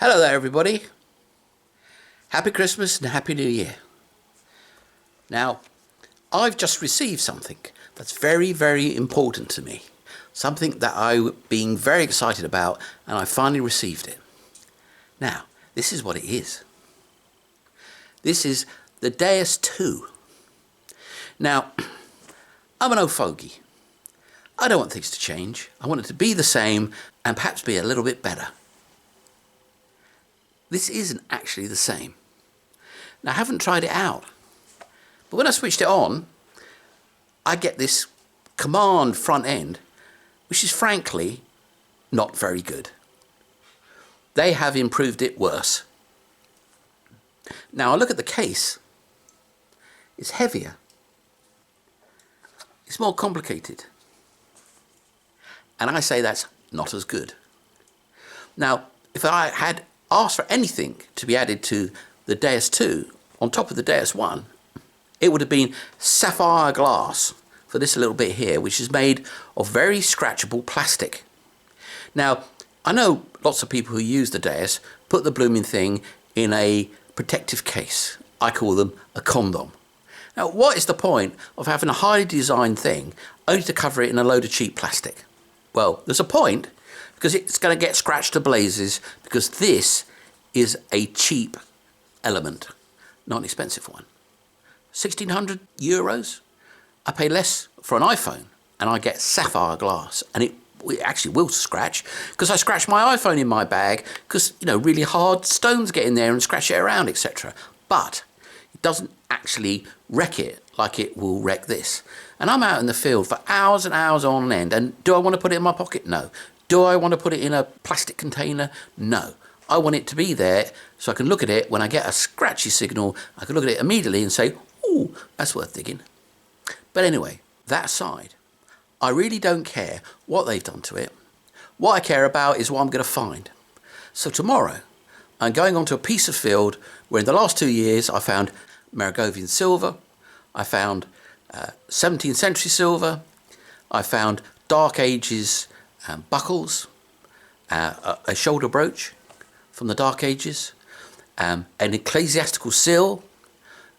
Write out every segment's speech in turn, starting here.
Hello there everybody. Happy Christmas and Happy New Year. Now, I've just received something that's very, very important to me. Something that I've been very excited about, and I finally received it. Now, this is what it is. This is the Deus 2. Now, I'm an old fogey. I don't want things to change. I want it to be the same and perhaps be a little bit better. This isn't actually the same. Now, I haven't tried it out, but when I switched it on, I get this command front end, which is frankly not very good. They have improved it worse. Now, I look at the case. It's heavier. It's more complicated. And I say that's not as good. Now, if I had asked for anything to be added to the Deus 2 on top of the Deus 1, it would have been sapphire glass for this little bit here, which is made of very scratchable plastic. Now, I know lots of people who use the Deus put the blooming thing in a protective case. I call them a condom. Now, what is the point of having a highly designed thing only to cover it in a load of cheap plastic? Well, there's a point, because it's going to get scratched to blazes, because this is a cheap element, not an expensive one. 1,600 euros. I pay less for an iPhone and I get sapphire glass, and it actually will scratch, because I scratch my iPhone in my bag because, you know, really hard stones get in there and scratch it around, etc. But it doesn't actually wreck it like it will wreck this. And I'm out in the field for hours and hours on end, and do I want to put it in my pocket? No. Do I want to put it in a plastic container? No. I want it to be there so I can look at it when I get a scratchy signal. I can look at it immediately and say, "Ooh, that's worth digging." But anyway, that aside, I really don't care what they've done to it. What I care about is what I'm going to find. So tomorrow, I'm going onto a piece of field where in the last 2 years I found Maragovian silver, I found 17th century silver, I found Dark Ages buckles, a shoulder brooch from the Dark Ages, an ecclesiastical seal,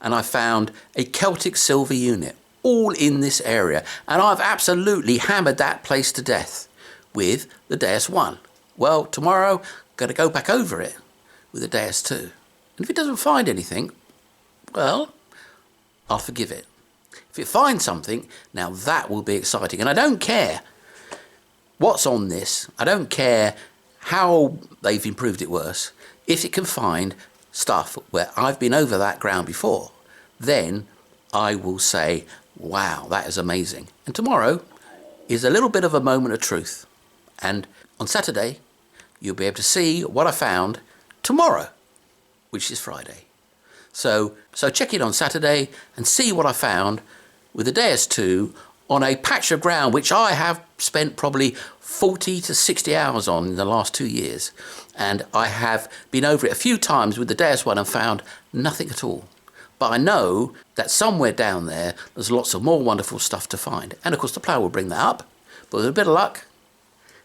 and I found a Celtic silver unit, all in this area. And I've absolutely hammered that place to death with the Deus 1. Well, tomorrow, I'm going to go back over it with the Deus 2. And if it doesn't find anything, well, I'll forgive it. If it finds something, now that will be exciting. And I don't care what's on this. I don't care how they've improved it worse. If it can find stuff where I've been over that ground before, then I will say, wow, that is amazing. And tomorrow is a little bit of a moment of truth. And on Saturday, you'll be able to see what I found tomorrow, which is Friday. So check in on Saturday and see what I found with the Deus 2 on a patch of ground which I have spent probably 40 to 60 hours on in the last 2 years. And I have been over it a few times with the Deus 1 and found nothing at all. But I know that somewhere down there, there's lots of more wonderful stuff to find. And of course the plough will bring that up. But with a bit of luck,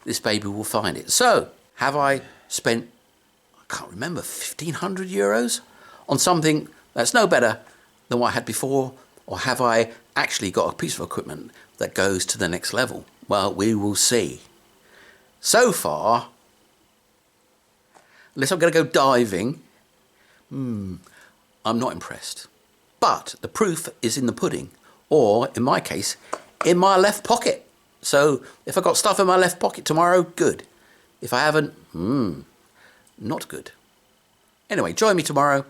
this baby will find it. So, have I spent, I can't remember, 1,500 euros on something that's no better than what I had before? Or have I actually got a piece of equipment that goes to the next level? Well, we will see. So far, unless I'm going to go diving, I'm not impressed. But the proof is in the pudding, or in my case, in my left pocket. So if I've got stuff in my left pocket tomorrow, good. If I haven't, not good. Anyway, join me tomorrow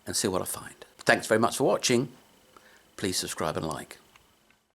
and see what I find. Thanks very much for watching. Please subscribe and like.